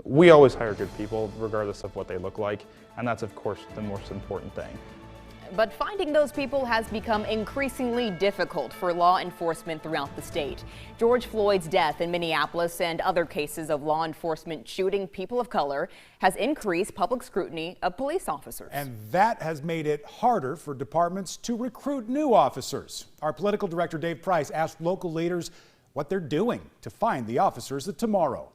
We always hire good people regardless of what they look like, and that's of course the most important thing. But finding those people has become increasingly difficult for law enforcement throughout the state. George Floyd's death in Minneapolis and other cases of law enforcement shooting people of color has increased public scrutiny of police officers. And that has made it harder for departments to recruit new officers. Our political director, Dave Price, asked local leaders what they're doing to find the officers of tomorrow.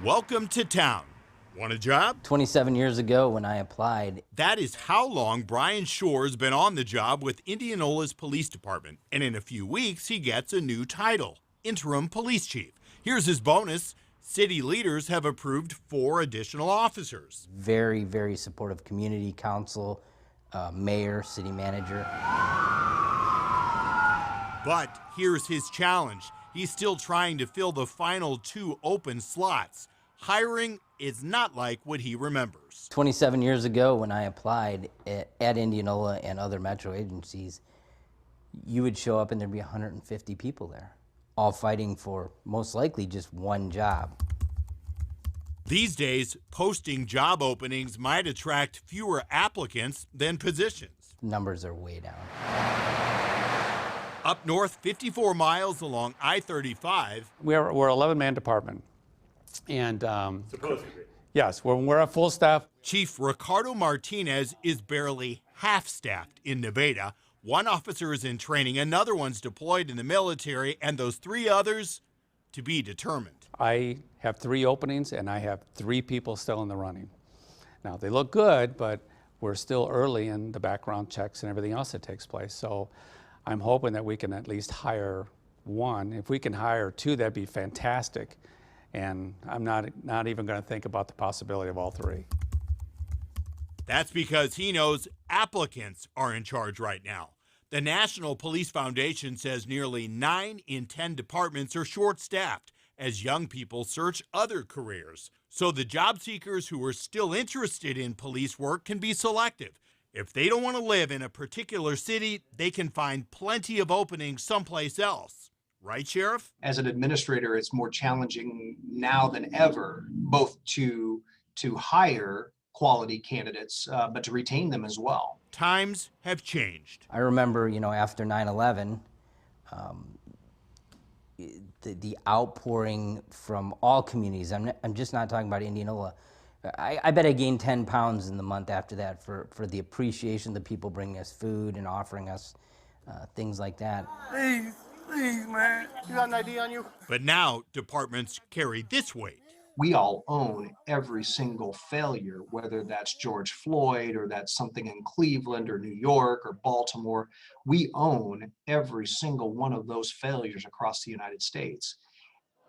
Welcome to town. Want a job? 27 years ago when I applied. That is how long Brian Shore's been on the job with Indianola's police department. And in a few weeks, he gets a new title, interim police chief. Here's his bonus. City leaders have approved 4 additional officers. Very, very supportive community council, mayor, city manager. But here's his challenge. He's still trying to fill the final 2 open slots. Hiring is not like what he remembers. 27 years ago when I applied at Indianola and other metro agencies, you would show up and there'd be 150 people there, all fighting for most likely just one job. These days, posting job openings might attract fewer applicants than positions. Numbers are way down. Up north, 54 miles along I-35. We're an 11-man department. And yes, we're at full staff. Chief Ricardo Martinez is barely half-staffed in Nevada. 1 officer is in training, another one's deployed in the military, and those 3 others to be determined. I have 3 openings, and I have 3 people still in the running. Now, they look good, but we're still early in the background checks and everything else that takes place. So I'm hoping that we can at least hire 1. If we can hire 2, that'd be fantastic. And I'm not even going to think about the possibility of all 3. That's because he knows applicants are in charge right now. The National Police Foundation says nearly 9 in 10 departments are short-staffed as young people search other careers. So the job seekers who are still interested in police work can be selective. If they don't want to live in a particular city, they can find plenty of openings someplace else. Right, Sheriff? As an administrator, it's more challenging now than ever, both to hire quality candidates, but to retain them as well. Times have changed. I remember, after 9/11, the outpouring from all communities. I'm just not talking about Indianola. I bet I gained 10 pounds in the month after that for the appreciation, the people bringing us food and offering us things like that. Please, man, you got an ID on you? But now departments carry this weight. We all own every single failure, whether that's George Floyd or that's something in Cleveland or New York or Baltimore. We own every single one of those failures across the United States.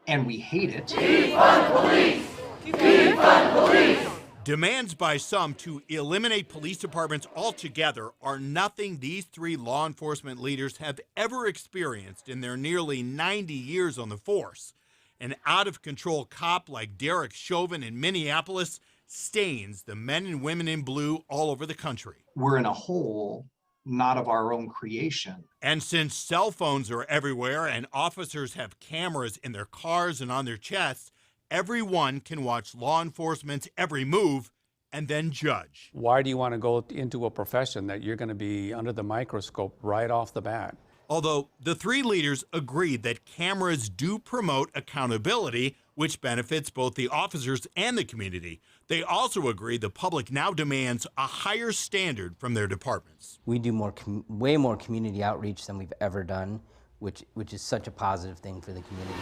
And we hate it. Defund police! Defund police! Demands by some to eliminate police departments altogether are nothing these 3 law enforcement leaders have ever experienced in their nearly 90 years on the force. An out-of-control cop like Derek Chauvin in Minneapolis stains the men and women in blue all over the country. We're in a hole not of our own creation. And since cell phones are everywhere and officers have cameras in their cars and on their chests, everyone can watch law enforcement's every move and then judge. Why do you want to go into a profession that you're going to be under the microscope right off the bat? Although the 3 leaders agreed that cameras do promote accountability, which benefits both the officers and the community. They also agree the public now demands a higher standard from their departments. We do way more community outreach than we've ever done, which is such a positive thing for the community.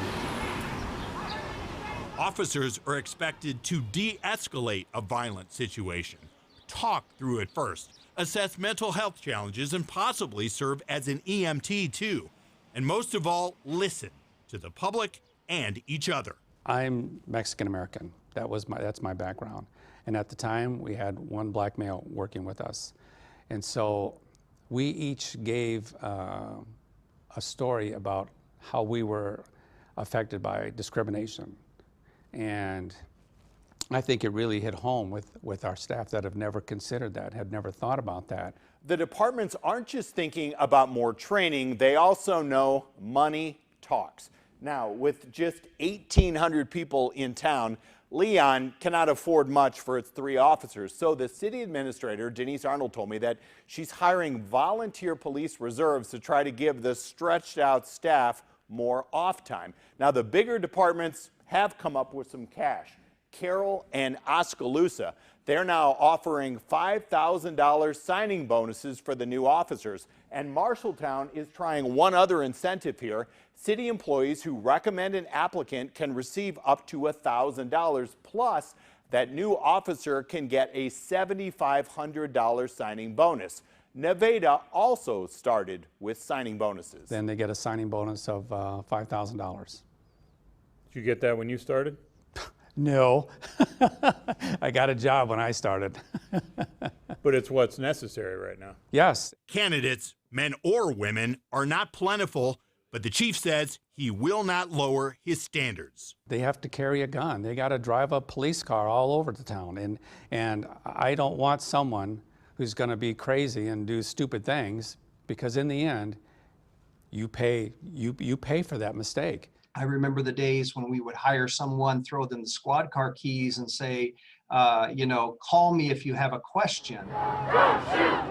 Officers are expected to de-escalate a violent situation, talk through it first, assess mental health challenges, and possibly serve as an EMT too. And most of all, listen to the public and each other. I'm Mexican American. That's my background. And at the time, we had 1 black male working with us. And so we each gave a story about how we were affected by discrimination. And I think it really hit home with our staff that have never considered that, had never thought about that. The departments aren't just thinking about more training, they also know money talks. Now, with just 1,800 people in town, Leon cannot afford much for its 3 officers. So the city administrator, Denise Arnold, told me that she's hiring volunteer police reserves to try to give the stretched out staff more off time. Now, the bigger departments have come up with some cash. Carroll and Oskaloosa, they're now offering $5,000 signing bonuses for the new officers. And Marshalltown is trying one other incentive here. City employees who recommend an applicant can receive up to $1,000. Plus, that new officer can get a $7,500 signing bonus. Nevada also started with signing bonuses. Then they get a signing bonus of $5,000. Did you get that when you started? No, I got a job when I started. But it's what's necessary right now. Yes. Candidates, men or women, are not plentiful, but the chief says he will not lower his standards. They have to carry a gun. They got to drive a police car all over the town. And I don't want someone who's going to be crazy and do stupid things, because in the end, you pay for that mistake. I remember the days when we would hire someone, throw them the squad car keys and say, you know, call me if you have a question. Don't shoot!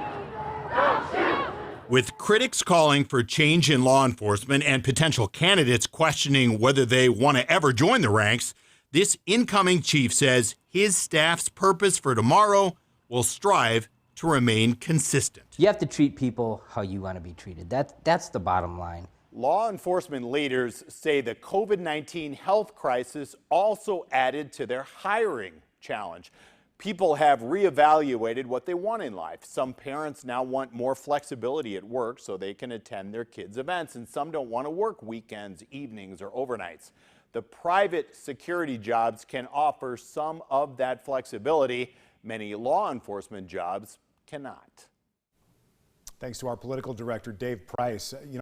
Don't shoot! With critics calling for change in law enforcement and potential candidates questioning whether they want to ever join the ranks, this incoming chief says his staff's purpose for tomorrow will strive to remain consistent. You have to treat people how you want to be treated. That's the bottom line. Law enforcement leaders say the COVID-19 health crisis also added to their hiring challenge. People have reevaluated what they want in life. Some parents now want more flexibility at work so they can attend their kids' events, and some don't want to work weekends, evenings, or overnights. The private security jobs can offer some of that flexibility. Many law enforcement jobs cannot. Thanks to our political director, Dave Price.